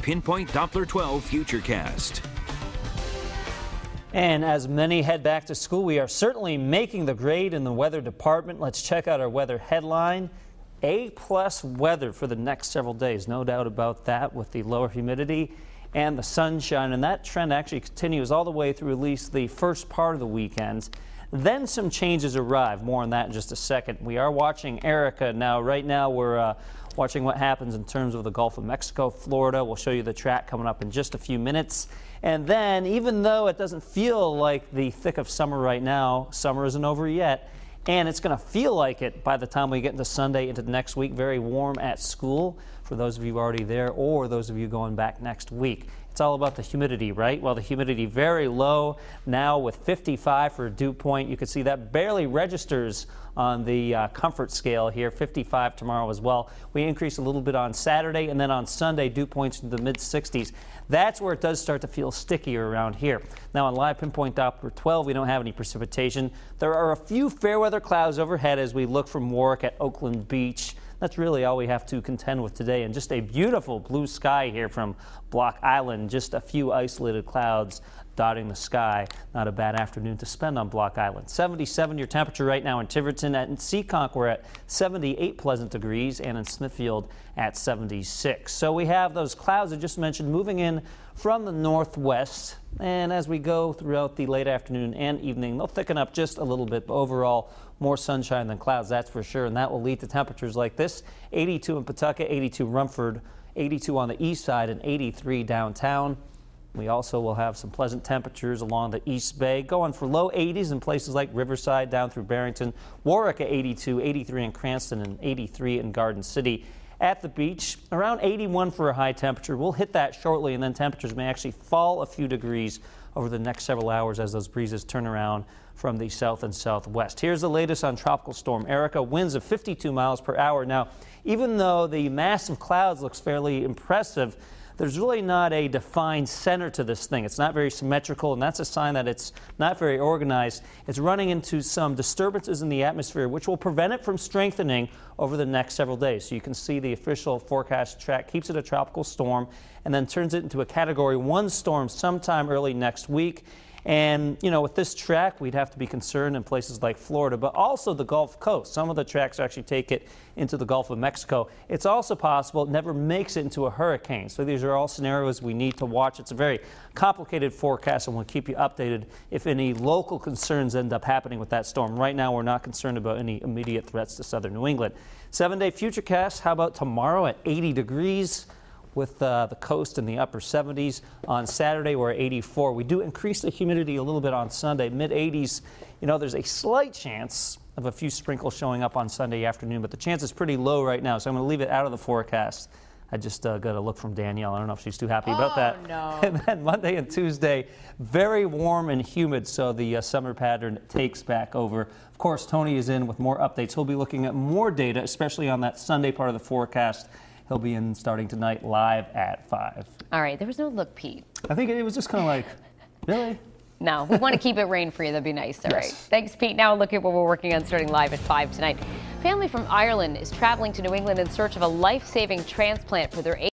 Pinpoint Doppler 12 Futurecast. And as many head back to school, we are certainly making the grade in the weather department. Let's check out our weather headline. A-plus weather for the next several days. No doubt about that with the lower humidity and the sunshine. And that trend actually continues all the way through at least the first part of the weekend. Then some changes arrive. More on that in just a second. We are watching Erica now. Right now we're watching what happens in terms of the Gulf of Mexico, Florida. We'll show you the track coming up in just a few minutes. And then, even though it doesn't feel like the thick of summer right now, summer isn't over yet, and it's going to feel like it by the time we get into Sunday, into the next week. Very warm at school for those of you already there or those of you going back next week. It's all about the humidity, right? Well, the humidity very low now with 55 for dew point. You can see that barely registers on the comfort scale here. 55 tomorrow as well. We increase a little bit on Saturday, and then on Sunday, dew points in the mid-60s. That's where it does start to feel stickier around here. Now on live Pinpoint Doppler 12, we don't have any precipitation. There are a few fair weather clouds overhead as we look from Warwick at Oakland Beach. That's really all we have to contend with today. And just a beautiful blue sky here from Block Island. Just a few isolated clouds dotting the sky. Not a bad afternoon to spend on Block Island. 77 your temperature right now in Tiverton. At Seekonk we're at 78 pleasant degrees, and in Smithfield at 76. So we have those clouds I just mentioned moving in from the northwest, and as we go throughout the late afternoon and evening, they'll thicken up just a little bit, but overall more sunshine than clouds, that's for sure, and that will lead to temperatures like this: 82 in Pawtucket, 82 Rumford, 82 on the east side, and 83 downtown. We also will have some pleasant temperatures along the East Bay, going for low 80s in places like Riverside down through Barrington, Warwick at 82, 83 in Cranston, and 83 in Garden City. At the beach, around 81 for a high temperature. We'll hit that shortly, and then temperatures may actually fall a few degrees over the next several hours as those breezes turn around from the south and southwest. Here's the latest on Tropical Storm Erica. Winds of 52 miles per hour. Now, even though the mass of clouds looks fairly impressive, there's really not a defined center to this thing. It's not very symmetrical, and that's a sign that it's not very organized. It's running into some disturbances in the atmosphere, which will prevent it from strengthening over the next several days. So you can see the official forecast track keeps it a tropical storm and then turns it into a Category 1 storm sometime early next week. And, you know, with this track, we'd have to be concerned in places like Florida, but also the Gulf Coast. Some of the tracks actually take it into the Gulf of Mexico. It's also possible it never makes it into a hurricane. So these are all scenarios we need to watch. It's a very complicated forecast, and we'll keep you updated if any local concerns end up happening with that storm. Right now, we're not concerned about any immediate threats to southern New England. 7-day Futurecast, how about tomorrow at 80 degrees? With the coast in the upper 70s. On Saturday, we're at 84. We do increase the humidity a little bit on Sunday, mid-80s. You know, there's a slight chance of a few sprinkles showing up on Sunday afternoon, but the chance is pretty low right now, so I'm going to leave it out of the forecast. I just got a look from Danielle. I don't know if she's too happy about that. No. And then Monday and Tuesday, very warm and humid, so the summer pattern takes back over. Of course, Tony is in with more updates. He'll be looking at more data, especially on that Sunday part of the forecast. He'll be in starting tonight live at 5. All right, there was no look, Pete. I think it was just kind of like, really? No, we want to keep it rain-free. That'd be nice. All Yes. right. Thanks, Pete. Now look at what we're working on starting live at 5 tonight. Family from Ireland is traveling to New England in search of a life-saving transplant for their